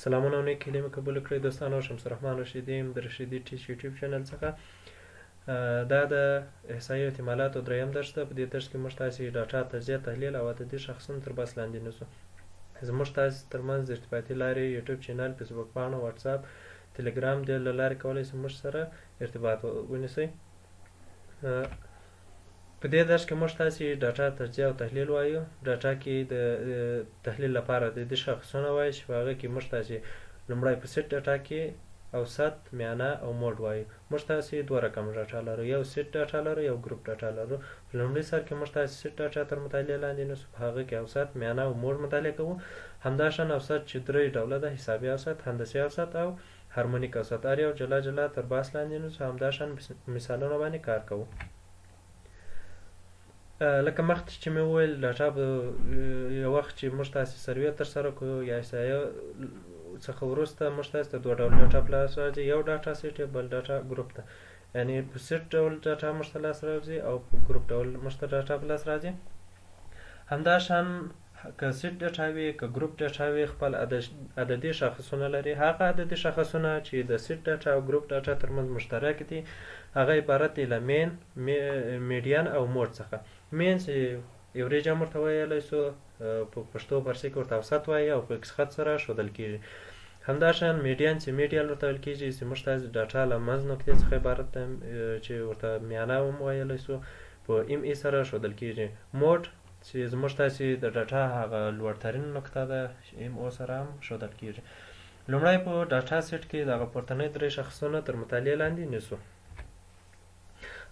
سلامونه او نیک هیلې مې قبوله کړئ دوستانو. شمس الرحمن رشیدي یم د رشیدي ټیچ یوټیوب چینل څخه. دا د احصایې او احتمالاتو دریم درس ده. په دې درس کې موږ تاسې ډاټا تجزیه، تحلیل او عددي شاخصونو تر بحث لاندې نیسو. زموږ تاسې ترمنځ د ارتباطي لارې یوټیوب چینل، فیسبوک پاڼه، واتساپ، ټلګرام دې له لارې کولی شئ موږ سره ارتباط ونیسئ. په دې درس کې موږ تاسې ډاټا تجزیه او تحلیل وایو. ډاټا کې د تحلیل لپاره د دې شاخصونه وایي چې په هغه کې موږ تاسې لومړی په سیټ ډاټا کې اوسط، میانه او موډ وایو. موږ تاسې دوه رقم ډاټا لرو، یو سیټ ډاټا لرو، یو ګروپ ډاټا لرو. په لومړي سر کې موږ تاسې سیټ ډاټا تر مطالعې لاندې نیسو. په هغه کې اوسط، میانه او موډ مطالعه کوو. همداشان اوسط چې درې ډوله ده: حسابي اوسط، هندسي اوسط او هارمونیک اوسط. هر یو جلا جلا تر بحث لاندې نیسو. همداشان مثالونه باندې کار کوو. لکه مخکې چې مې وویل، ډاټا به یو وخت چې موږ تاسې سروې ترسره کړو یا احصایه څخه وروسته موږ تاسې ته دوه ډوله ډاټا په لاس راځي. یو ډاټا سیټ، بل ډاټا ګروپ ته. یعنې په سیټ ډول ډاټا موږ ته لاس راځي او په ګروپ ډول موږ ته ډاټا په لاس راځي. همداشان که سیټ ډاټا وي که ګروپ ډاټا وي، خپل عددي شاخصونه لري. هغه عددي شاخصونه چې د سیټ ډاټا او ګروپ ډاټا ترمنځ مشترک دي هغه عبارت دي له مین، میډین او موډ څخه. مین چې ایوریج هم ورته ویلی سو، په پښتو فارسي کې ورته اوسط وایي او په ایکس خط سره ښودل کېږي. همداشان میډین چې میډیل ورته ویل کېږي، چې موږ تاسې ډاټا له منځ نقطې څخه عبارت ده چې ورته میانه هم ویلی سو، په ام ای سره ښودل کېږي. موډ چې زموږ تاسې د ډاټا هغه لوړترین نقطه ده، ام او سره هم ښودل کېږي. لومړی په ډاټا سیټ کې دغه پورتنۍ درې شاخصونه تر مطالعې لاندې نیسو.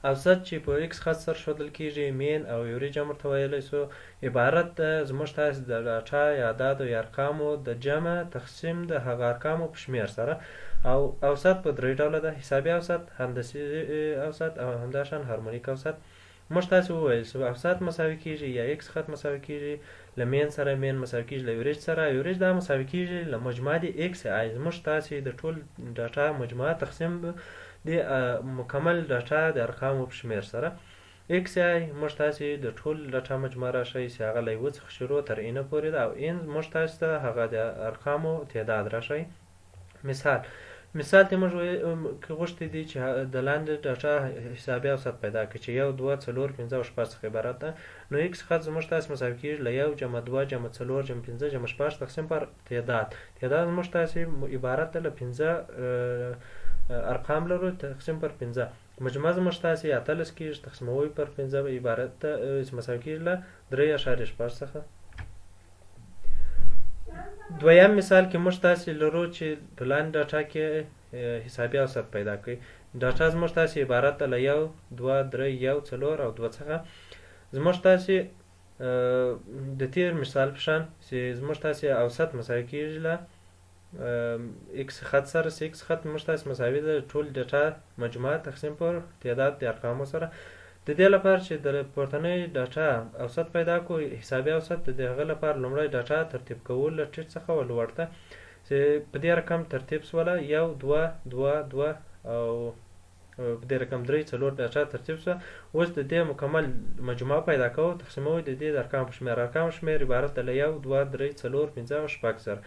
اوسط چې په ایکس خط سره ښودل کېږي، مین او ایوریج هم ورته ویلی سو، عبارت ده زموږ تاسې د ډاټا یا اعدادو یا ارقامو د جمع تقسیم د هغه ارقامو په شمېر سره. او اوسط په درې ډوله ده: حسابي اوسط، هندسي اوسط او همداشان هارمونیک اوسط. موږ تاسې وویل چې اوسط مساوي کېږي یا ایکس خط مساوي کېږي له مین سره، مین مساوي کېږي له ایوریج سره، ایوریج دا مساوي کېږي له مجموعه د ایکس آی. زموږ تاسې د ټول ډاټا مجموعه تقسیم د مکمل ډاټا د ارقامو په شمېر سره. ایکس آی موږ تاسې د ټول ډاټا مجموعه راښیي چې هغه له یوه څخه شروع تر اینه پورې ده، او این موږ تاسې ته هغه د ارقامو تعداد راښیي. مثال ته موږ غوښتي دي چې د لاندې ډاټا حسابي اوسط پیدا کړي چې 1 2 4 5 او 6 څخه عبارت ده. نو ایکس خط زموږ تاسې مساوي کېږي له 1 جمع 2 جمع 4 جمع 5 جمع 6 تقسیم پر تعداد. تعداد زموږ تاسې عبارت ده له 5 ارقام لرو تقسیم پر 5. مجموعه زموږ تاسې 18 کېږي تقسیموي پر 5 به عبارت ده چې مساوي کېږي له 3.6 څخه. دویم مثال کې موږ تاسې لرو چې په لاندې ډاټا کې حسابي اوسط پیدا کړئ. ډاټا زموږ تاسې عبارت ده له 1 2 3 1 4 او 2 څخه. زموږ تاسې د تیر مثال په شان چې زموږ تاسې اوسط مساوي کېږي له ایکس خط سره. ایکس خط موږ تاسې مساوي ده ټول ډاټا مجموعه تقسیم پر تعداد د ارقامو سره. د دې لپاره چې د پورتنۍ ډاټا اوسط پیدا کړو، حسابي اوسط، د هغه لپاره لومړی ډاټا ترتیب کول له ټیټ څخه ولوړ ته، چې په دې رقم ترتیب سوله 1 2 2 2 او په دې رقم 3 4 ډاټا ترتیب سوه. اوس د دې مکمل مجموعه پیدا کوو، تقسیموي د دې د ارقامو په شمېر. ارقامو شمېر عبارت ده له 1 2 3 4 5 او 6 سره.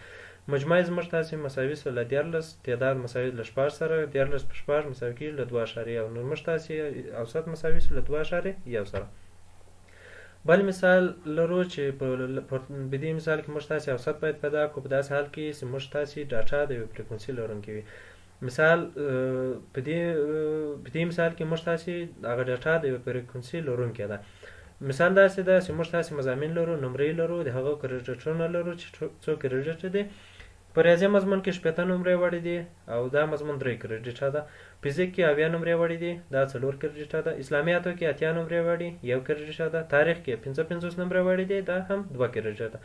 مجموعه زموږ تاسې مساوي سوه له 14، تعداد مساوي له 6 سره، 14 په 6 مساوي کېږي له 2.1. نو موږ تاسې اوسط مساوي سوه له 2.1 سره. بل مثال لرو چې په دې مثال کې موږ تاسې اوسط باید پیدا کړو په داسې حال کې چې موږ تاسې ډاټا د یوې فریکونسي لرونکې وي. مثال په دې مثال کې موږ تاسې هغه ډاټا د یوې فریکونسي لرونکې ده. مثال داسې ده چې موږ تاسې مضامین لرو، نمرې لرو، د هغو کریډیټونه لرو چې څو کریډیټ دي. په ریاضي مضمون کې 15 نمرې وړې دي او دا مضمون 3 کریډیټه ده. فزیک کې 80 نمرې وړې دي، دا 4 کریډیټه ده. اسلامیاتو کې 80 نمرې وړې، 1 کریډیټه ده. تاریخ کې 55 نمرې وړې دي، دا هم 2 کریډیټه ده.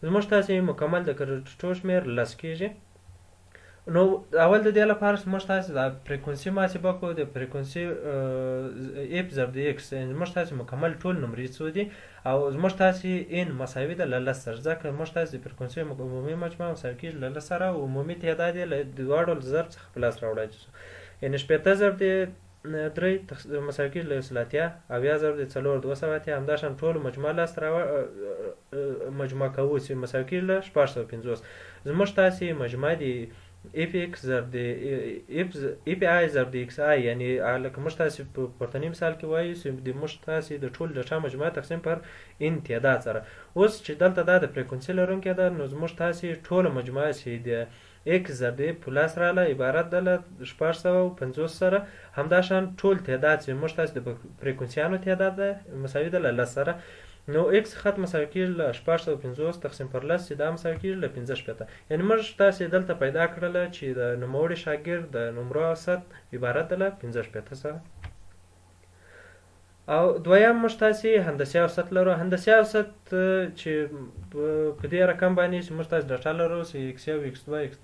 زموږ تاسې مکمل د کریډیټو شمېر 10 کېږي. نو اول د دې لپاره موږ تاسې د فریکونسي محاسبه کوو. د فریکونسي اف ضرب د ایکس، زموږ تاسې مکمل ټول نمرې څو دي او زموږ تاسې ان مساوي ده له 10 سره، ځکه موږ تاسې د فریکونسي عمومي مجموعه مساوي کېږي له 10 سره او عمومي تعداد یې له دواړو ضرب څخه په لاس راوړی شو. یعنې 15 ضرب د 3 مساوي کېږي له 180، 80 ضرب د 4 280. همداشان ټولو مجموعه مجموعه کوو چې مساوي کېږي له 650. زموږ تاسې مجموعه د اف ایکس ضرب د اف آی ضرب د ایکس آی، یعنی لکه موږ تاسې په پورتني مثال کې وایو چې د موږ تاسې د ټول ډاټا مجموعه تقسیم پر ان تعداد سره. اوس چې دلته دا د فریکونسي لرونکې ده، نو زموږ تاسې ټوله مجموعه چې د ایکس ضرب د پلس راله عبارت ده له 650 سره، همداشان ټول تعداد چې موږ تاسې د فریکونسیانو تعداد ده مساوي ده له 10 سره. نو ایکس خط مساوي کېږي له 650 تقسیم پر 10 چې دا مساوي کېږي له 15. یعنی موږ تاسې دلته پیدا کړله چې د نوموړي شاګرد د نمرو اوسط عبارت ده له 15 سره. او دویم موږ تاسې هندسي اوسط لرو. هندسي اوسط چې په دې رقم باندې چې موږ تاسې ډاټا لرو چې x1 x2 x3،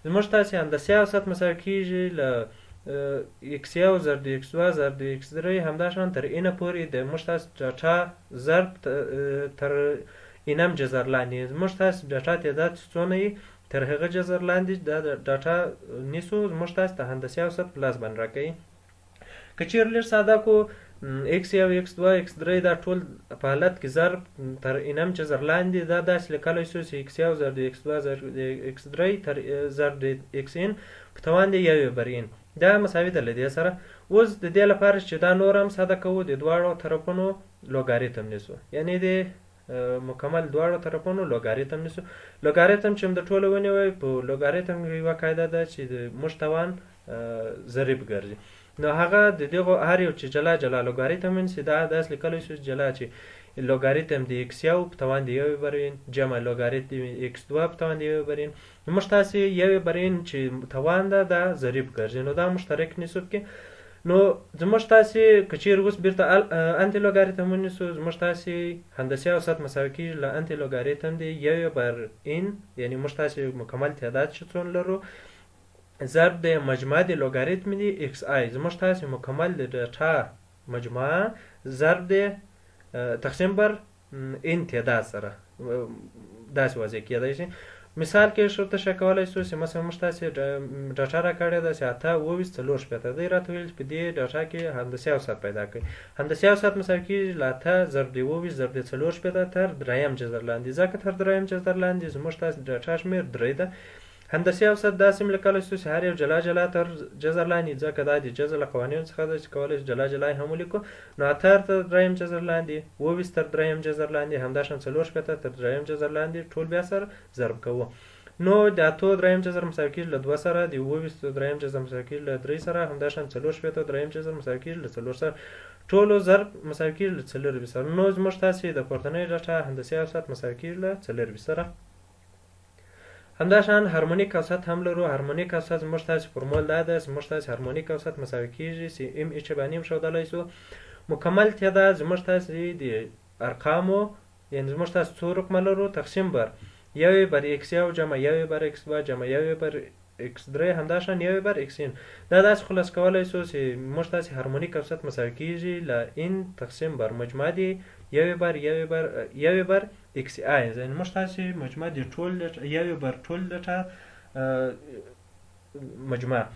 زموږ تاسې هندسي اوسط مساوي کېږي له x1 ضرب د x2 ضرب د x3 همداشان تر اینه پورې د موږ تاسې ډاټا ضرب تر اینم جذر لاندې. زموږ تاسې ډاټا تعداد چې څونه وي تر هغه جذر لاندې دا ډاټا نیسو، زموږ تاسې د هندسي اوسط په لاس باندې راکوي. که چیرې لږ ساده کو x1 x2 x3 دا ټول په حالت کې ضرب تر اینم جذر لاندې، دا داسې لیکلی شو چې x1 ضرب د x2 ضرب د x3 تر ضرب د xn په توان د یوې بر n، دا مساوي ده له دې سره. اوس د دې لپاره چې دا نور هم ساده کوو، د دواړو طرفونو لوګاریتم نیسو، یعنی د مکمل دواړو طرفونو لوګاریتم نیسو. لوګاریتم چې د ټولو ونیوی، په لوګاریتم کې یوه قاعده ده چې د موږ توان ضریب ګرځي. نو هغه د دغو هر یو چې جلا جلا لوګاریتم ونیسي، دا داسې لیکلی شو جلا چې لوګاریتم د x1 په توان د یوې بر n جمع لوګاریتم x2 په توان د یوې بر n. نو موږ تاسې یوې بر n چې توان ده دا ضریب ګرځي، نو دا مشترک نیسو کې. نو زموږ تاسې که چیرې اوس بیرته انټي لوګاریتم ونیسو، زموږ تاسې هندسي اوسط مساوي کېږي له انټي لوګاریتم د یوې بر n، یعنی موږ تاسې مکمل تعداد چې څونه لرو ضرب د مجموعه د لوګاریتم د ایکس آی. زموږ تاسې مکمل د ډاټا مجموعه ضرب د تقسیم بر ان تعداد سره داسې وضع کېدای شي. مثال کې شرط شه کولی شو چې مثلا موږ تاسې ډاټا راکړې ده چې 8 24 40، دی راته ویل چې په دې ډاټا کې هندسي اوسط پیدا کړئ. هندسي اوسط مساوي کېږي له 8 ضرب د 24 ضرب د 40 تر دریم جذر لاندې، ځکه تر دریم جذر لاندې زموږ تاسې ډاټا شمېر 3 ده. هندسي اوسط داسې هم لیکلی شو چې هر یو جلا جلا تر جذر لاندې، ځکه دا د جذر له قوانینو څخه ده چې کولی شو جلا جلا یې هم ولیکو. نو 8 تر دریم جذر لاندې، 24 تر دریم جذر لاندې، همداشان 40 تر دریم جذر لاندې ټول بیا سره ضرب کوو. نو د 8 دریم جذر مساوي کېږي له 2 سره، د 24 دریم جذر مساوي کېږي له 3 سره، همداشان 40 دریم جذر مساوي کېږي له 4 سره، ټولو ضرب مساوي کېږي له 4 سره. نو زموږ تاسې د پورتنۍ ډاټا هندسي اوسط مساوي کېږي له 4 سره. همداشان هارمونیک اوسط هم لرو. هارمونیک اوسط زموږ تاسې فورمول دا ده، زموږ تاسې هارمونیک اوسط مساوي کېږي چې ام ایچ باندې هم ښودلی شو. مکمل تعداد زموږ تاسې د ارقامو، یعنې زموږ تاسې څو رقمه لرو تقسیم بر یوې بر x1 جمع یوې بر x2 جمع یوې بر x3 همداشان یوې بر xn. دا داسې خلاص کولی شو چې موږ تاسې هارمونیک اوسط مساوي کېږي له n تقسیم بر مجموعه د یوې بر x آی، یعنې موږ تاسې مجموعه د ټول یوې بر ټول ډاټا مجموعه.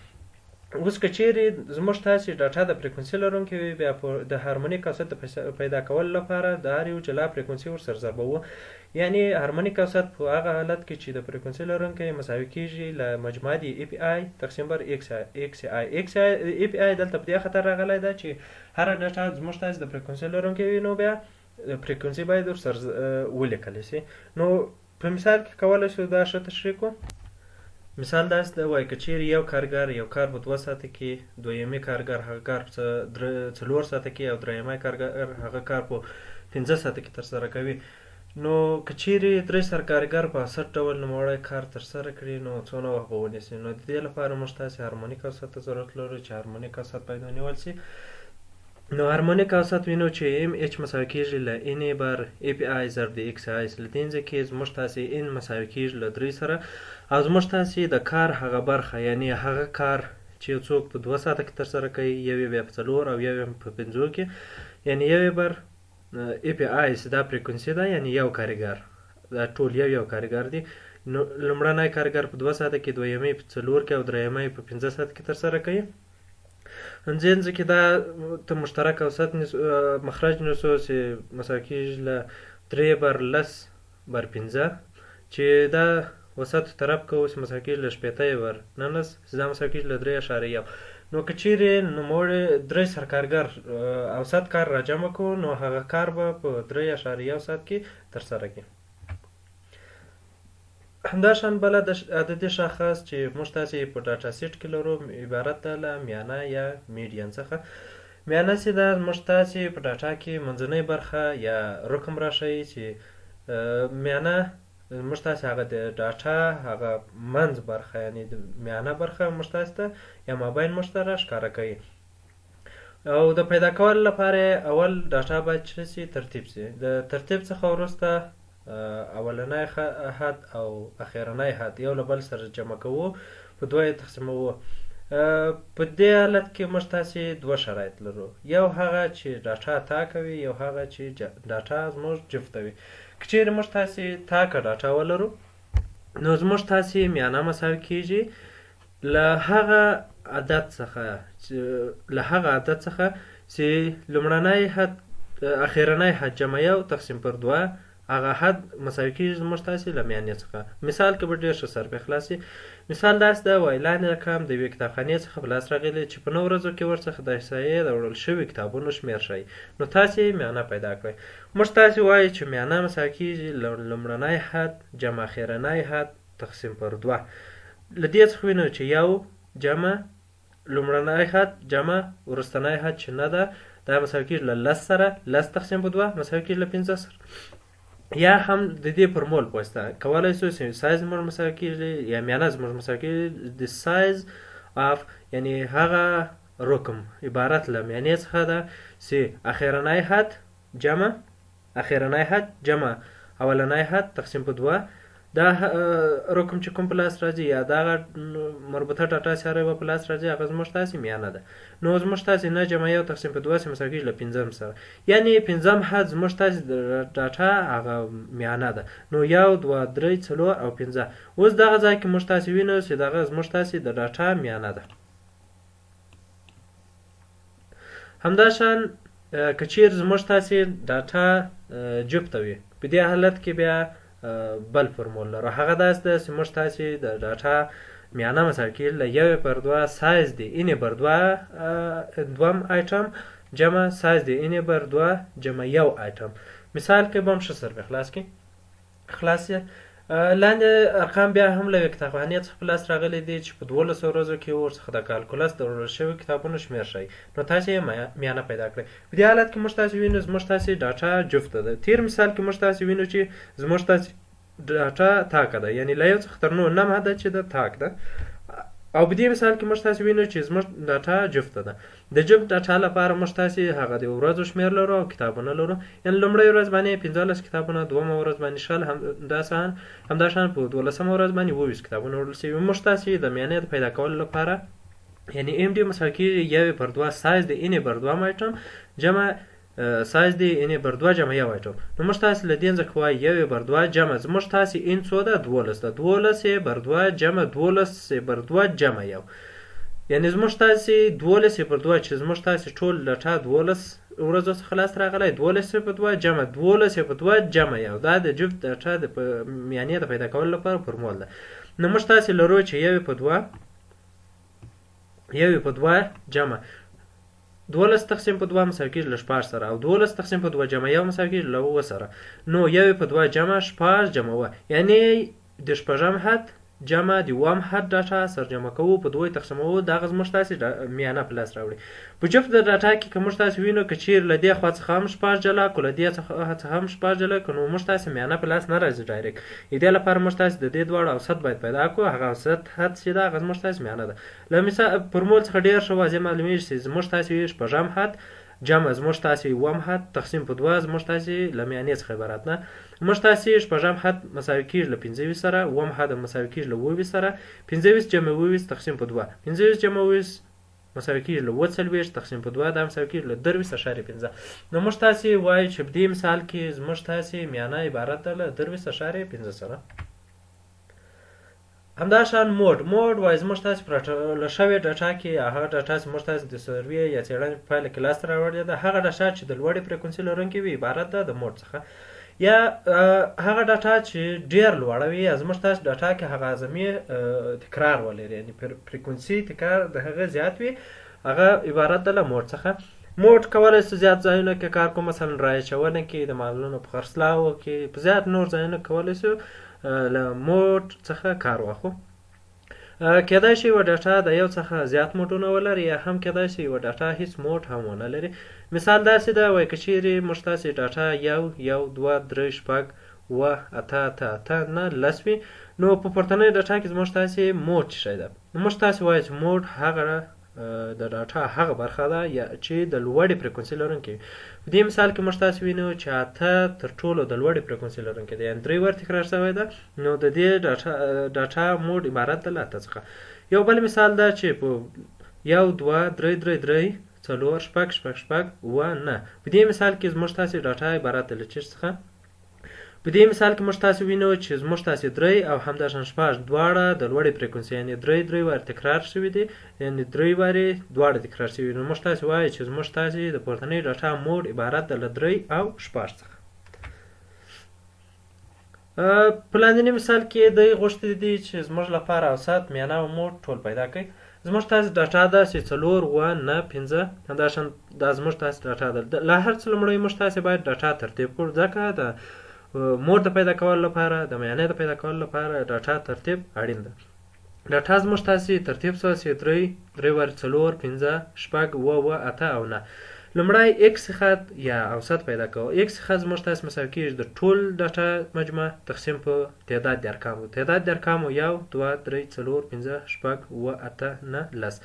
اوس که چیرې زموږ تاسې ډاټا د فریکونسي لرونکې وي، بیا د هارمونیک اوسط د پیدا کولو لپاره د هر یو جلا فریکونسي ورسره ضربوو. یعنی هارمونیک اوسط په هغه حالت کې چې د فریکونسي لرونکی مساوي کېږي له مجموعه د اف آی تقسیم بر ایکس آی. اف آی دلته په دې خاطر راغلی ده چې هره ډاټا زموږ تاسې د فریکونسي لرونکی وي، نو بیا فریکونسي باید ورسره ولیکلی شي. نو په مثال کې کولی شو دا ښه تشریح کړو. مثال داسې ده، وایي که چیرې یو کارګر یو کار په 2 ساعته کې، دویمې کارګر هغه کار په 4 ساعته کې، او درېیمې کارګر هغه کار په 15 ساعته کې ترسره کوي. نو که چیرې 3 سر کارګر په 60 ډول نوموړی کار ترسره کړي، نو څونه وخت به ونیسي؟ نو د دې لپاره موږ تاسې هارمونیک اوسط ته ضرورت لرو چې هارمونیک اوسط باید ونیول شي. نو هارمونیک اوسط وینو چې ام ایچ مساوي کېږي له ان بر اف آی ضرب د ایکس آی. له دې ځکه زموږ تاسې ان مساوي کېږي له 3 سره، او زموږ تاسې د کار هغه برخه، یعنی هغه کار چې یو څوک په 2 ساعته کې ترسره کوي، یو یې بیا په 4 او یو یې په 5 کې، یعنی یو یې بر اف آی چې دا فریکونسي ده، یعنی یو کارګر، دا ټول یو کارګر دی. نو لومړنی کارګر په 2 ساعته کې، دویمې په 4 کې، او درېیمې په 15 ساعته کې ترسره کوي. دې ځکه دا ته مشترک اوسط مخرج نیسو چې مساوي کېږي له 3/10/15 چې دا وسط طرف که اوس مثلا کېږي له 15/19 چې دا مثلا کېږي له 3.1. نو که چیرې نوموړی 3 سرکارګر اوسط کار را جمع کړو نو هغه کار به په 3.1 ساعت کې ترسره کړي. همداشان بله عددي شاخص چې موږ تاسې په ډاټا سیټ کې لرو عبارت ده له میانه یا میډین څخه. میانه چې ده موږ تاسې په ډاټا کې منځنۍ برخه یا رقم راښیي چې میانه موږ تاسې هغه د ډاټا هغه منځ برخه یعنې د میانه برخه موږ تاسې ته یا مابین موږ ته راښکاره کوي. او د پیدا کولو لپاره اول ډاټا باید څه سي ترتیب سي. د ترتیب څخه وروسته اولنی حد او اخرنی حد یو له بل سره جمع کوو، په دوه یې تقسیموو. په دې حالت کې موږ تاسې دوه شرایط لرو، یو هغه چې ډاټا تا کوي، یو هغه چې ډاټا زموږ جفتوي. که چیرې موږ تاسې تاکه ډاټا ولرو نو زموږ تاسې میانه مساوي کیږي له هغه عدد څخه چې لومړنی حد اخرنی حد جمع یو تقسیم پر دوه هغه حد مساوي کیږي زموږ تاسې له میانې څخه. مثال کې به ډېر ښه سر بخلاصي. مثال داسې ده وایي لاندې رقم د یوې کتابخانې څخه په لاس راغلی چې په 9 ورځو کې ورڅخه د احصایې د وړل شوي کتابونو شمېر ښایي. نو تاسې میانه پیدا کړئ. موږ تاسې وایي چې میانه مساوي کیږي لومړنی حد جمع اخرنی حد تقسیم پر دوه. له دې څخه وینو چې یو جمع لومړنی حد جمع وروستنی حد چې نه ده دا مساوي کیږي له 10 سره 10 تقسیم په دوه مساوي کیږي له 15 سره. یا هم د دې فرمول په واسطه کولی شو چې سایز زموږ مساوي کیږي یا میانه زموږ مساوي کیږي د سایز اف یعنې هغه رقم عبارت له میانې څخه ده چې اخرنی حد جمع اولنی حد تقسیم په دوه. دا رقم چې کوم په لاس راځي یا دغه مربوطه ډاټا سره به په لاس راځي هغه زموږ تاسې میانه ده. نو زموږ تاسې نه جمع یو تقسیم په دوه مساوي کیږي له 15 سره، یعنې 15 حد زموږ تاسې د ډاټا هغه میانه ده. نو 1 2 3 4 او 15 اوس دغه ځای کې موږ تاسې وینو چې دغه زموږ تاسې د ډاټا میانه ده. همداشان که چیرې زموږ تاسې ډاټا جفته وي په دې حالت کې بیا بل فرمول لرو. هغه داسې ده چې موږ تاسې د ډاټا میانه مساوي کیږي له 1/2 سایز د n/2 دوم آیټم جمع سایز د n/2 جمع یو آیټم. مثال کې به هم ښه سر بخلاص کړي. خلاص لاندې ارقام بیا هم له یوې کتابخانې څخه په لاس راغلی دی چې په 12 ورځو کې ورڅخه د کالکولس د وړل شوي کتابونو شمېر ښایي. نو تاسې یې میانه پیدا کړئ. په دې حالت کې موږ تاسې وینو زموږ تاسې ډاټا جفته ده. تیر مثال کې موږ تاسې وینو چې زموږ تاسې ډاټا تاکه ده، یعنې له 1 څخه تر 9 نم عدد چې ده تاک ده. او په دې مثال کې موږ تاسې وینو چې زموږ ډاټا جفته ده. د جفت ډاټا لپاره موږ تاسې هغه د ورځو شمېر لرو او کتابونه لرو، یعنې لومړۍ ورځ باندې 15 کتابونه، دومه ورځ باندې 20 همداشان په 12مه ورځ باندې 20 کتابونه وړل شوي. موږ تاسې د میانې د پیدا کولو لپاره یعنې ام ډي مساوي کیږي 1/2 سایز د n/2 آیټم جمع سایز د n/2 جمع یو آیټم. نو موږ تاسې له دې څخه وایي 1/2 جمع زموږ تاسې n څو ده 12 ده، 12/2 جمع 12/2 جمع یو، یعنې زموږ تاسې 12/2 چې زموږ تاسې ټول ډاټا 12 ورځو څخه لاس راغلی 12/2 جمع 12/2 جمع یو. دا د جفت ډاټا د میانې د پیدا کولو لپاره فرمول ده. نو موږ تاسې لرو چې 1/2 جمع 12 تقسیم په 2 مساوي کیږي له 14 سره او 12 تقسیم په 2 جمع یو مساوي کیږي له 9 سره. نو 1/2 جمع 14 جمع 9 یعنې د شپږم حد جمع د اووم حد ډاټا سره جمع کوو په 2 تقسیموو دغه زموږ تاسې میانه په لاس راوړي. په جفت د ډاټا کې که موږ تاسې وینو که چیرې له دې خوا څخه هم 14 جلا کړو له دې څخه هم 14 جلا کړو نو موږ تاسې میانه په لاس نه راځي ډایرکټ. د دې لپاره موږ تاسې د دې دواړو اوسط باید پیدا کړو. هغه اوسط حد چې ده هغه زموږ تاسې میانه ده. له مثال فرمول څخه ډېر ښه واضح معلومیږي چې زموږ تاسې شپږم حد جمع زموږ تاسې اووم حد تقسیم په 2 زموږ تاسې له میانې څخه عبارت نه. موږ تاسې شپږم حد مساوي کیږي له 15 سره، اووم حد مساوي کیږي له 20 سره، 15 جمع 20 تقسیم په 2 15 جمع 20 مساوي کیږي له 40 تقسیم په 2 دا مساوي کیږي له 23.15. نو موږ تاسې وایو چې په دې مثال کې زموږ تاسې میانه عبارت ده له 23.15 سره. همداشان موډ وایي زموږ تاسې په راټوله شوې ډاټا کې هغه ډاټا چې موږ تاسې د سروې یا څېړنې په پایله کې لاسته راوړې ده هغه ډاټا چې د لوړې فریکونسي لرونکې وي عبارت ده د موډ څخه. یا هغه ډاټا چې ډېر لوړه وي یا زموږ تاسو ډاټا کې هغه اعظمي تکرار ولري، یعنې فریکونسي تکرار د هغه زیات وي، هغه عبارت ده له موډ څخه. موډ کولی شو زیات ځایونو کې کار کوو، مثلا رایې چونه کې، د مالونو په خرڅلاو کې، په زیات نور ځایونو کولی شو له موډ څخه کار واخلو. کېدای شي یوه ډاټا د یو څخه زیات موډونه ولري، یا هم کېدای شي یوه ډاټا هیڅ موډ هم ونه لري. مثال داسې ده وایي که چیرې موږ تاسې ډاټا 1 2 3 4 اووه اته اته اته 9 10 وي، نو په پورتنۍ ډاټا کې زموږ تاسې موډ څه شی ده؟ موږ تاسې وایو چې موډ هغه د ډاټا هغه برخه ده یا چې د لوړې فریکونسي لرونکې. په دې مثال کې موږ تاسې وینو چې 8 تر ټولو د لوړې فریکونسي لرونکې ده، یعنې 3 ور تکرار شوی ده، نو د دې ډاټا موډ عبارت ده له 8 څخه. یو بل مثال ده چې په 1 2 3 3 3 4 شپږ شپږ شپږ اووه 9. په دې مثال کې زموږ تاسې ډاټا عبارت ده له چیش څخه. په دې مثال کې موږ تاسې وینو چې زموږ تاسې 3 او همداشان شپږ دواړه د لوړې فریکونسي، یعنې 3 وارې تکرار شوي دي، یعنې 3 وارې دواړه تکرار شوي. نو موږ تاسې وایو چې زموږ تاسې د پورتنۍ ډاټا موډ عبارت ده له 3 او شپږ څخه. په لاندني مثال کې دوی غوښتي دي چې زموږ لپاره اوسط، میانه او موډ ټول پیدا کړئ. زموږ تاسې ډاټا ده چې 4 اووه 9 5 همداشان دا زموږ تاسې ډاټا ده. له هر څه لومړی موږ تاسې باید ډاټا ترتیب کړو، ځکه د موډ د پیدا کولو لپاره، د میانې د پیدا کولو لپاره ډاټا ترتیب اړین ده. ډاټا زموږ تاسې ترتیب سوه چې 3 وارې 4 5 شپږ اووه اته او 9. لومړی ایکس خط یا اوسط پیدا کوو. ایکس خط زموږ تاسې مساوي کېږي د ټول ډاټا مجموعه تقسیم په تعداد د ارقامو. تعداد د ارقامو 1 2 3 4 5 شپږ اووه اته 9 10.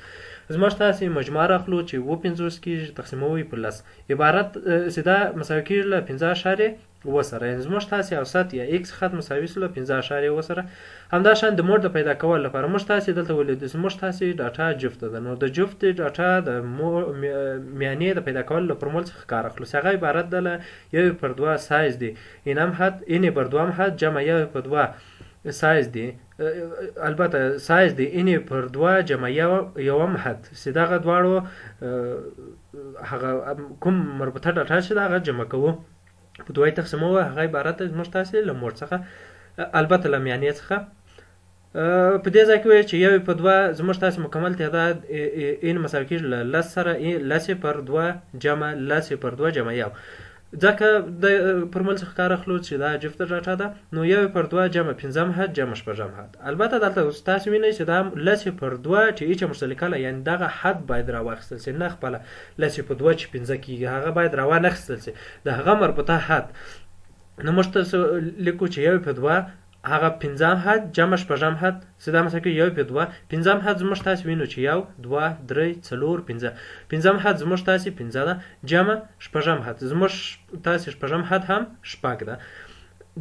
زموږ تاسې مجموعه راخلو چې 50 کېږي تقسیموي په 10، عبارت چې دا مساوي کېږي له 15.7 سره، یعنې زموږ تاسې اوسط یا ایکس خط مساوي سو له 15.7 سره. همداشان د موډ د پیدا کولو لپاره موږ تاسې دلته ولیدو چې موږ تاسې ډاټا جفت ده، نو د جفت ډاټا د میانې د پیدا کولو له فرمول څخه کار اخلو، چې هغه عبارت ده له 1/2 سایز دی انم حد ان بر دوم حد جمع 1/2 سایز دی، البته سایز دی ان پر 2 جمع یوم حد، چې دغه دواړو هغه کوم مربوطه ډاټا چې ده هغه جمع کوو په 2 تقسیموه، هغه عبارت ده زموږ تاسې له موډ څخه، البته له میانې څخه. په دې ځای کې وایي چې 1/2 زموږ تاسې مکمل تعداد ان مساوي کېږي له 10 سره 10/2 جمع 10/2 جمع 1، ځکه د فرمول څخه کار اخلو چې دا جفت ډاټا ده، نو 1/2 جمع 5 حد جمع 6 حد. البته دلته تاسې وینئ چې دا 10/2 چې ایچ مشترکه، یعنې دغه حد باید راواخیستل شي، نه خپله 10/2 چې 5 کېږي هغه باید راوانخیستل شي، د هغه مربوطه حد. نو موږ تاسې لیکو چې 1/2 هغه 5 حد جمع 6 حد، چې دا مثلا کې 1/2 5 حد زموږ تاسې وینو چې 1 2 3 4 5 5 حد زموږ تاسې 15 ده جمع 6 حد، زموږ تاسې 6 حد هم شپږ ده.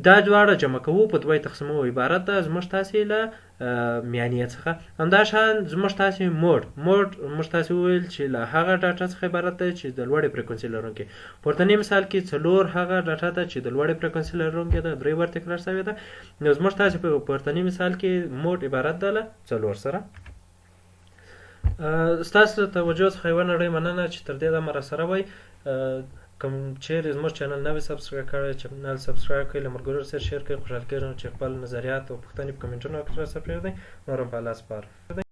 دا دواړه جمع کوو په 2 تقسیموو، عبارت ده زموږ تاسې له میانې څخه. همداشان زموږ تاسې موډ موږ تاسې وویل چې له هغه ډاټا څخه عبارت دی چې د لوړې فریکونسي لرونکې. پورتني مثال کې 4 هغه ډاټا ده چې د لوړې فریکونسي لرونکې ده، 3 ور تکرار شوې ده. نو زموږ تاسې په پورتني مثال کې موډ عبارت ده له 4 سره. ستاسو د توجه څخه یوه نړۍ مننه چې تر دې دمه راسره وئ. کوم چیرې زموږ چینل نوی سبسکرایب کړی، چینل سبسکرایب کړئ، له ملګرو سره شیر کړئ. خوشحال کېږم چې خپل نظریات او پوښتنې په کمنټونو کې راسره پرېږدئ. نور هم په الله سپارم.